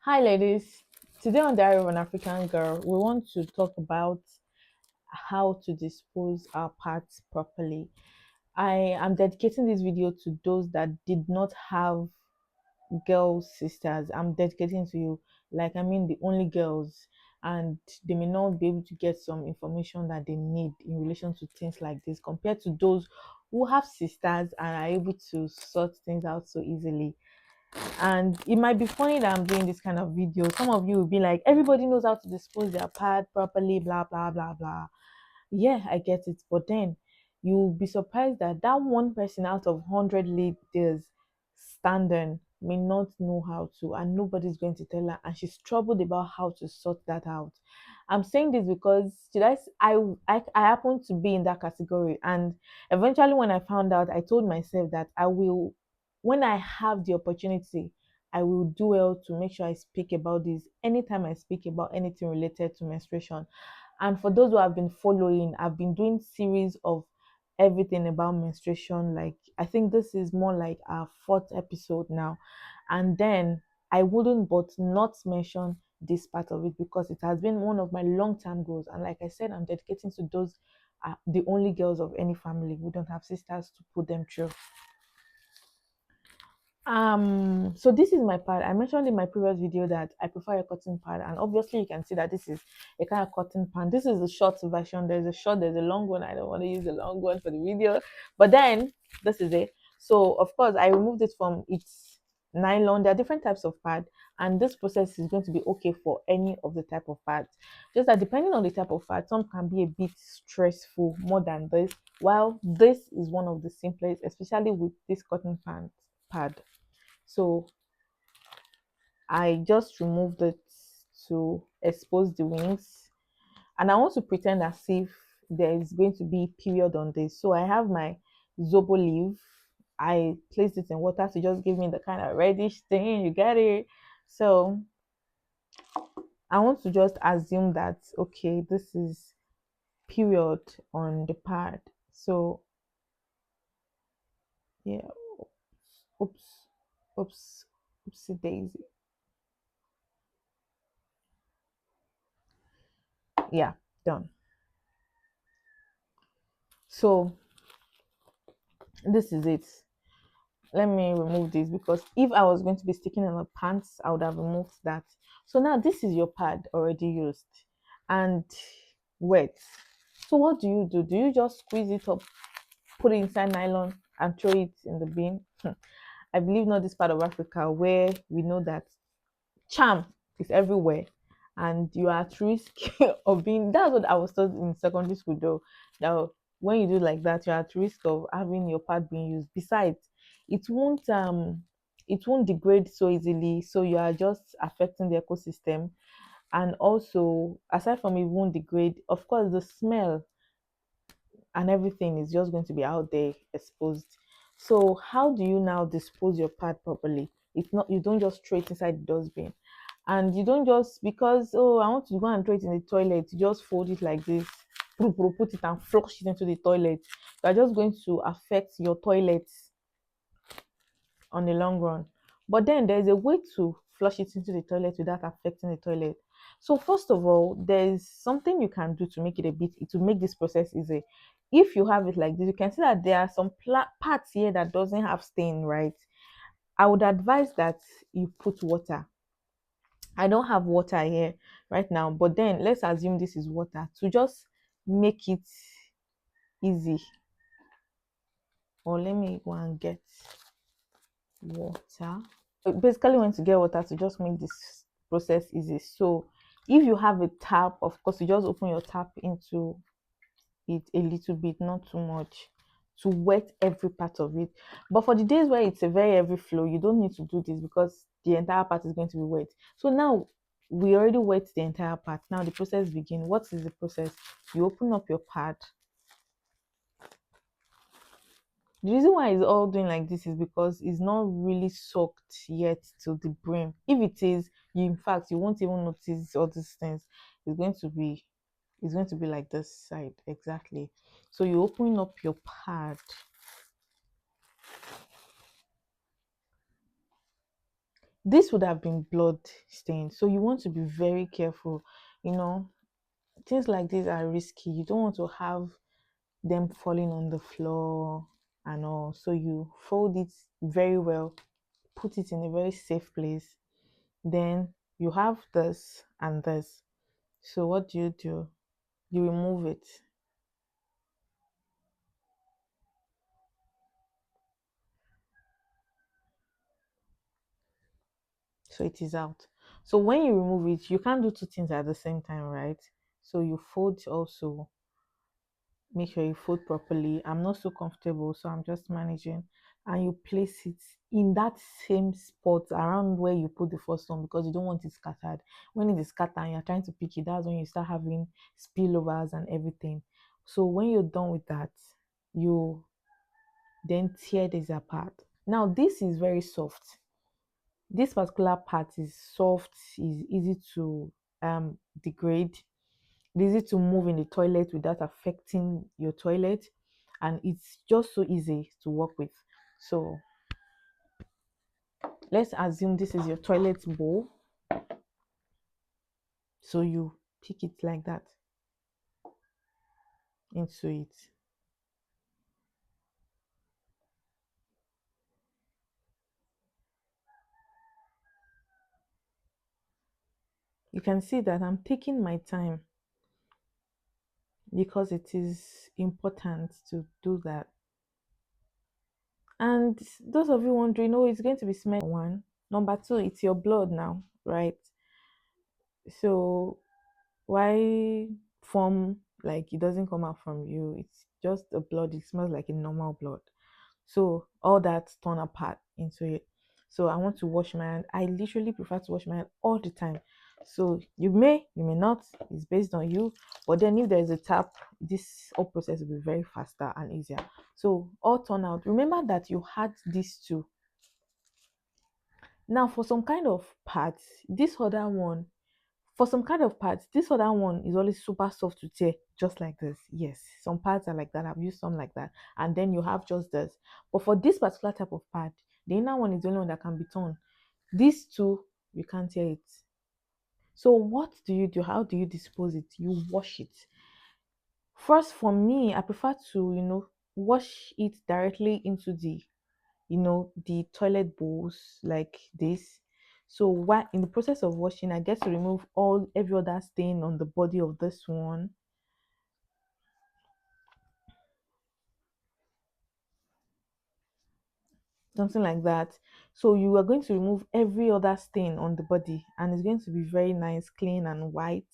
Hi, ladies. Today on Diary of an African Girl, we want to talk about how to dispose our parts properly. I am dedicating this video to those that did not have girls, sisters. I'm dedicating to you, like, I mean, the only girls, and they may not be able to get some information that they need in relation to things like this compared to those who have sisters and are able to sort things out so easily. And it might be funny that I'm doing this kind of video. Some of you will be like, everybody knows how to dispose their pad properly, blah, blah, blah, blah. Yeah, I get it. But then you'll be surprised that that one person out of 100 leaders standing may not know how to, and nobody's going to tell her. And she's troubled about how to sort that out. I'm saying this because I happen to be in that category. And eventually, when I found out, I told myself that I will, when I have the opportunity, I will do well to make sure I speak about this anytime I speak about anything related to menstruation. And for those who have been following, I've been doing series of everything about menstruation. Like, I think this is more like our fourth episode now. And then I wouldn't but not mention this part of it because it has been one of my long-term goals. And like I said, I'm dedicating to those the only girls of any family who don't have sisters to put them through. So this is my pad. I mentioned in my previous video that I prefer a cotton pad, and obviously you can see that this is a kind of cotton pad. This is the short version. There's a short, there's a long one. I don't want to use the long one for the video, but then this is it. So of course I removed it from its nylon. There are different types of pad, and this process is going to be okay for any of the type of pads. Just that depending on the type of pad, some can be a bit stressful more than this, while this is one of the simplest, especially with this cotton pad. So I just removed it to expose the wings, and I want to pretend as if there is going to be period on this. So I have my zobo leaf. I placed it in water to just give me the kind of reddish thing. You get it? So I want to just assume that okay, this is period on the pad. So yeah, oops, oops, oopsie daisy. Yeah, done. So this is it. Let me remove this because if I was going to be sticking in the pants, I would have removed that. So now this is your pad already used and wet. So what do? Do you just squeeze it up, put it inside nylon and throw it in the bin? I believe not this part of Africa where we know that charm is everywhere and you are at risk of being, that's what I was taught in secondary school though. Now when you do like that, you're at risk of having your pad being used. Besides, it won't um it won't degrade so easily, so you are just affecting the ecosystem. And also, aside from it won't degrade, of course the smell and everything is just going to be out there exposed. So how do you now dispose your pad properly? It's not, you don't just throw it inside the dustbin, and you don't just because, oh, I want to go and throw it in the toilet, you just fold it like this, put it and flush it into the toilet. You are just going to affect your toilet on the long run. But then there's a way to flush it into the toilet without affecting the toilet. So first of all, there's something you can do to make it a bit to make this process easy. If you have it like this, you can see that there are some parts here that doesn't have stain, right? I would advise that you put water. I don't have water here right now, but then let's assume this is water to just make it easy. Or let me go and get water. Basically want to get water to just make this process easy. So if you have a tap, of course you just open your tap into it a little bit, not too much, to wet every part of it. But for the days where it's a very heavy flow, you don't need to do this because the entire part is going to be wet. So now we already wet the entire part. Now the process begin. What is the process? You open up your pad. The reason why it's all doing like this is because it's not really soaked yet to the brim. If it is, you in fact you won't even notice all these things. It's going to be like this side exactly. So you open up your pad. this would have been blood stained. So you want to be very careful. You know, things like these are risky. You don't want to have them falling on the floor and all. So you fold it very well, put it in a very safe place. Then you have this and this. So what do? You remove it. So it is out. So when you remove it, you can't do two things at the same time, right? So you fold also, make sure you fold properly. I'm not so comfortable, so I'm just managing. And you place it in that same spot around where you put the first one because you don't want it scattered. When it is scattered and you're trying to pick it, that's when you start having spillovers and everything. So when you're done with that, you then tear this apart. Now this is very soft. This particular part is soft, is easy to degrade, easy to move in the toilet without affecting your toilet, and it's just so easy to work with. So let's assume this is your toilet bowl. So you pick it like that into it. You can see that I'm taking my time because it is important to do that. And those of you wondering, oh, it's going to be smell one. Number two, it's your blood now, right? So why form like it doesn't come out from you? It's just a blood. It smells like a normal blood. So all that torn apart into it. So I want to wash my hand. I literally prefer to wash my hand all the time. So you may not. It's based on you. But then if there is a tap, this whole process will be very faster and easier. So all turn out. Remember that you had these two. Now for some kind of parts, this other one for some kind of parts, this other one is always super soft to tear, just like this. Yes, some parts are like that. I've used some like that. And then you have just this. But for this particular type of part, the inner one is the only one that can be torn. These two, you can't tear it. So what do you do? How do you dispose it? You wash it. First, for me, I prefer to, wash it directly into the toilet bowls like this. So while in the process of washing, I get to remove all every other stain on the body of this one. Something like that. So you are going to remove every other stain on the body and it's going to be very nice, clean and white.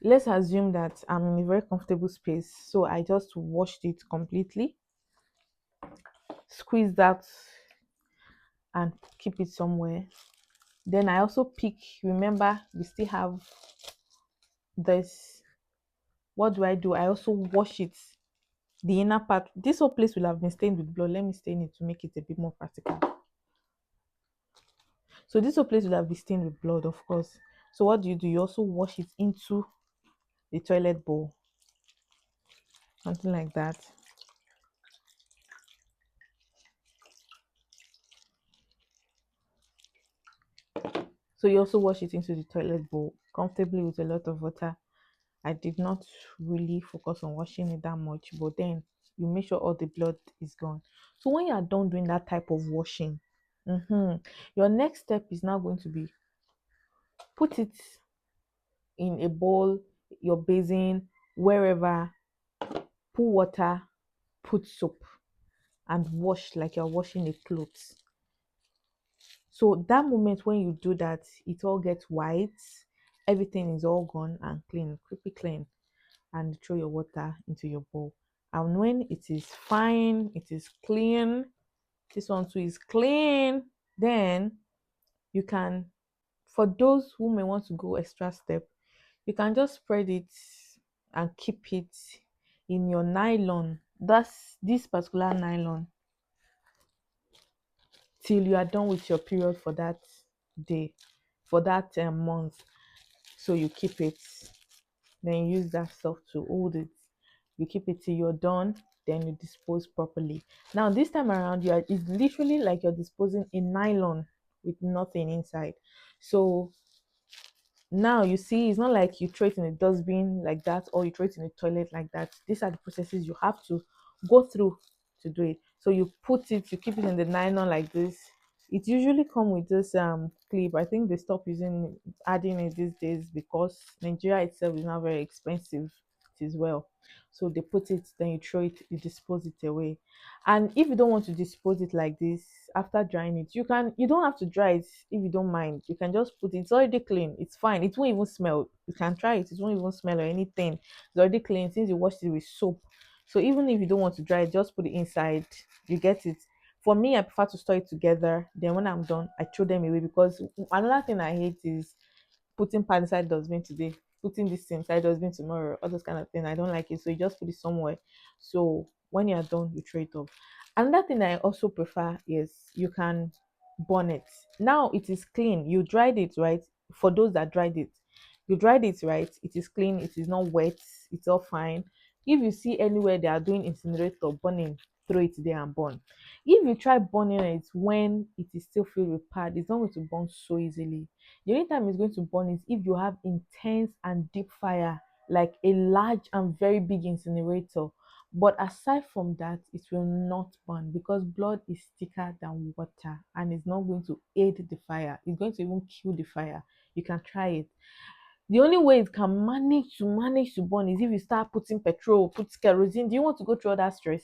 Let's assume that I'm in a very comfortable space. So I just washed it completely, squeeze that and keep it somewhere. Then I also pick, remember, we still have this. What do? I also wash it. The inner part, this whole place will have been stained with blood. Let me stain it to make it a bit more practical. So this whole place will have been stained with blood, of course. So what do? You also wash it into the toilet bowl, something like that. So you also wash it into the toilet bowl comfortably with a lot of water. I did not really focus on washing it that much, but then you make sure all the blood is gone. So when you are done doing that type of washing, your next step is now going to be put it in a bowl, your basin, wherever, put water, put soap, and wash like you're washing a clothes. So that moment when you do that, it all gets white, everything is all gone and clean, quickly clean, and throw your water into your bowl. And when it is fine, it is clean, this one too is clean, then you can, for those who may want to go extra step, you can just spread it and keep it in your nylon. That's this particular nylon till you are done with your period for that day, for that month. So you keep it, then you use that stuff to hold it. You keep it till you're done. then you dispose properly. Now this time around, you are it's literally like you're disposing a nylon with nothing inside. So now you see, it's not like you throw it in a dustbin like that or you throw it in a toilet like that. These are the processes you have to go through to do it. So you put it, you keep it in the nylon like this. It usually come with this clip. I think they stop using adding it these days because Nigeria itself is now very expensive as well. So they put it, then you throw it, you dispose it away. And if you don't want to dispose it like this, after drying it, you don't have to dry it if you don't mind. You can just put it, it's already clean, it's fine, it won't even smell. You can try it, it won't even smell or anything. It's already clean since you washed it with soap. So even if you don't want to dry it, just put it inside. You get it. For me, I prefer to store it together. Then when I'm done, I throw them away because another thing I hate is putting pad inside dustbin today, putting this inside dustbin tomorrow, all those kind of things. I don't like it. So you just put it somewhere. So when you're done, you throw it off. Another thing I also prefer is you can burn it. Now it is clean. You dried it, right? For those that dried it, you dried it, right? It is clean, it is not wet, it's all fine. If you see anywhere they are doing incinerator burning, throw it there and burn. If you try burning it when it is still filled with pad, it's not going to burn so easily. The only time it's going to burn is if you have intense and deep fire, like a large and very big incinerator. But aside from that, it will not burn because blood is thicker than water and it's not going to aid the fire. It's going to even kill the fire. You can try it. The only way it can manage to burn is if you start putting petrol, put kerosene. Do you want to go through all that stress?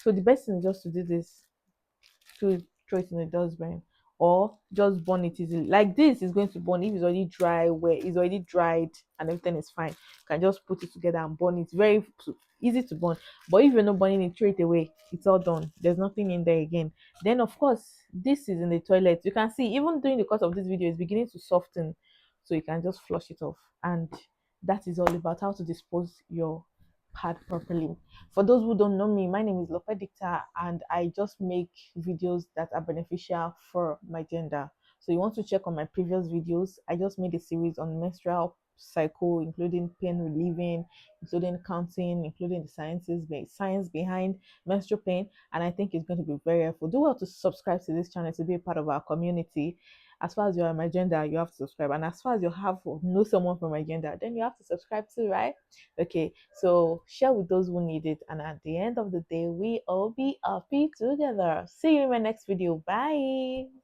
So the best thing is just to do this, to throw it in the dustbin or just burn it easily. Like this is going to burn if it's already dry, where it's already dried and everything is fine. You can just put it together and burn it. Very easy to burn. But if you're not burning it, throw it away. It's all done. There's nothing in there again. Then of course, this is in the toilet. You can see even during the course of this video, it's beginning to soften. So you can just flush it off. And that is all about how to dispose your pad properly. For those who don't know me, my name is Lope Dicta and I just make videos that are beneficial for my gender. So you want to check on my previous videos. I just made a series on menstrual cycle, including pain relieving, including counting, including the science behind menstrual pain, and I think it's going to be very helpful. Do well to subscribe to this channel to be a part of our community. As far as you're my gender, you have to subscribe, and as far as you have know someone from my gender, then you have to subscribe too, right? Okay, so share with those who need it. And at the end of the day, we all be happy together. See you in my next video. Bye.